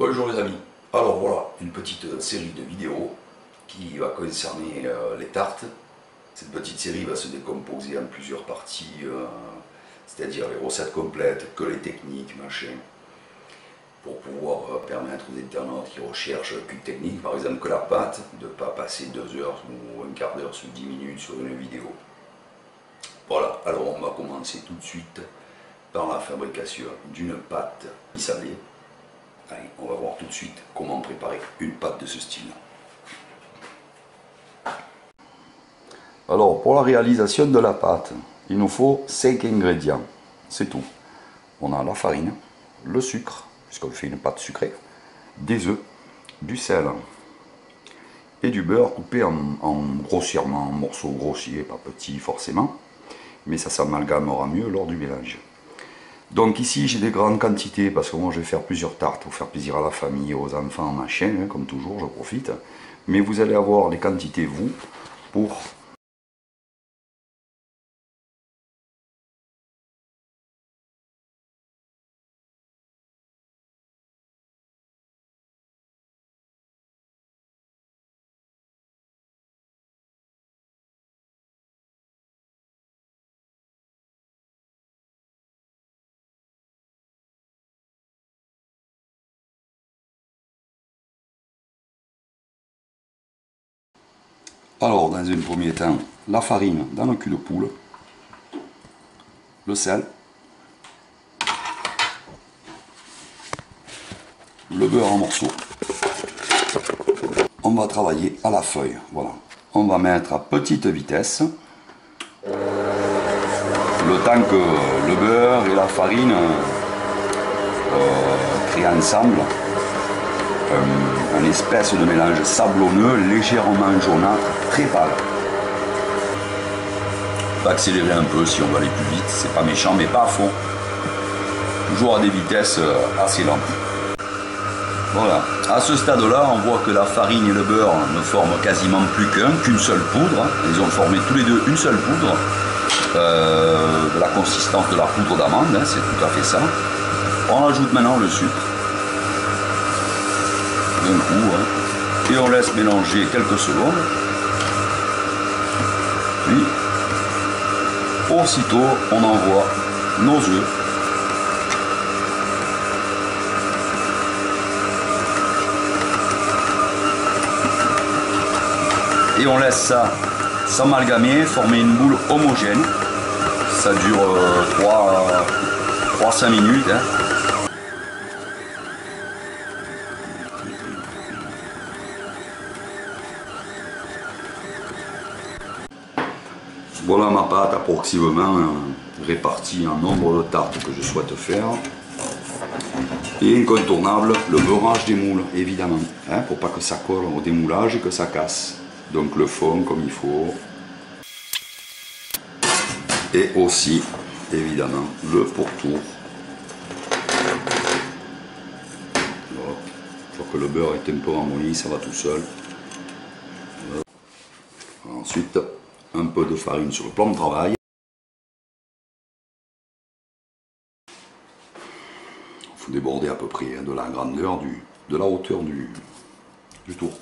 Bonjour les amis, alors voilà une petite série de vidéos qui va concerner les tartes. Cette petite série va se décomposer en plusieurs parties, c'est-à-dire les recettes complètes, que les techniques, machin, pour pouvoir permettre aux internautes qui recherchent qu'une technique, par exemple que la pâte, de ne pas passer 2 heures ou un quart d'heure sur 10 minutes sur une vidéo. Voilà, alors on va commencer tout de suite par la fabrication d'une pâte salée. Allez, on va voir tout de suite comment préparer une pâte de ce style. Alors, pour la réalisation de la pâte, il nous faut 5 ingrédients, c'est tout. On a la farine, le sucre, puisqu'on fait une pâte sucrée, des œufs, du sel et du beurre coupé grossièrement en morceaux grossiers, pas petits forcément, mais ça s'amalgamera mieux lors du mélange. Donc ici j'ai des grandes quantités parce que moi je vais faire plusieurs tartes pour faire plaisir à la famille, aux enfants, machin, hein, comme toujours je profite. Mais vous allez avoir les quantités vous pour alors dans un premier temps la farine dans le cul de poule, le sel, le beurre en morceaux. On va travailler à la feuille, voilà. On va mettre à petite vitesse le temps que le beurre et la farine créent ensemble un espèce de mélange sablonneux, légèrement jaunâtre, très pâle. On va accélérer un peu si on va aller plus vite, c'est pas méchant mais pas à fond. Toujours à des vitesses assez lentes. Voilà, à ce stade-là, on voit que la farine et le beurre ne forment quasiment plus qu'une seule poudre. Ils ont formé tous les deux une seule poudre, de la consistance de la poudre d'amande, hein, c'est tout à fait ça. On ajoute maintenant le sucre, d'un coup, hein, et on laisse mélanger quelques secondes. Puis, aussitôt, on envoie nos œufs. Et on laisse ça s'amalgamer, former une boule homogène. Ça dure 3-5 minutes. Hein. Voilà ma pâte approximativement répartie en nombre de tartes que je souhaite faire. Et incontournable, le beurrage des moules, évidemment, hein, pour pas que ça colle au démoulage et que ça casse. Donc le fond comme il faut. Et aussi, évidemment, le pourtour. Voilà. Une fois que le beurre est un peu ramolli, ça va tout seul. Ensuite, un peu de farine sur le plan de travail. Il faut déborder à peu près de la grandeur, de la hauteur du tour.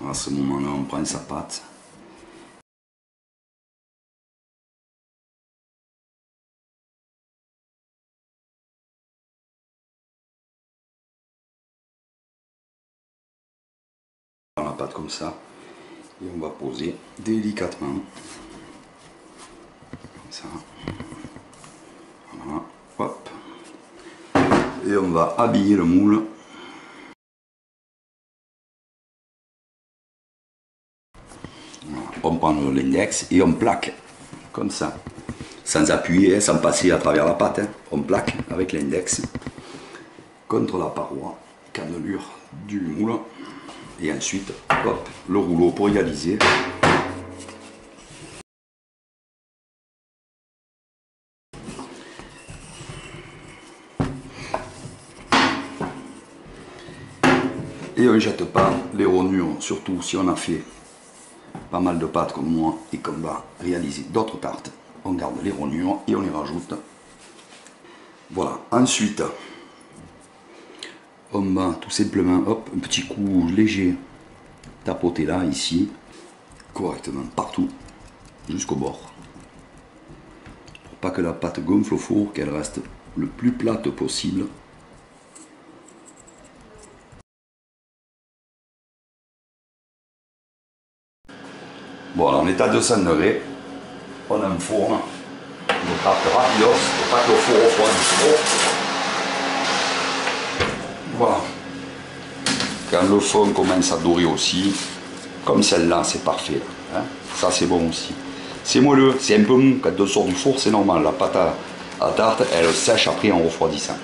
À ce moment-là, on prend sa pâte. On prend la pâte comme ça. Et on va poser délicatement. Comme ça. Voilà. Hop. Et on va habiller le moule. On prend l'index et on plaque, comme ça, sans appuyer, sans passer à travers la pâte, hein. On plaque avec l'index contre la paroi, cannelure du moule, et ensuite, hop, le rouleau pour égaliser. Et on ne jette pas les rognures, surtout si on a fait pas mal de pâtes comme moi et qu'on va réaliser d'autres tartes. On garde les rognures et on les rajoute. Voilà, ensuite en bas, tout simplement, hop, un petit coup léger, tapoter là, ici, correctement, partout, jusqu'au bord. Pour pas que la pâte gonfle au four, qu'elle reste le plus plate possible. Bon, alors on est à 200 degrés, on a un fourne, on tape rapidos, pour pas que le four refroidisse trop. Voilà. Quand le fond commence à dorer aussi, comme celle-là, c'est parfait. Hein, ça c'est bon aussi. C'est moelleux, c'est un peu mou. Quand on sort du four, c'est normal. La pâte à tarte, elle sèche après en refroidissant.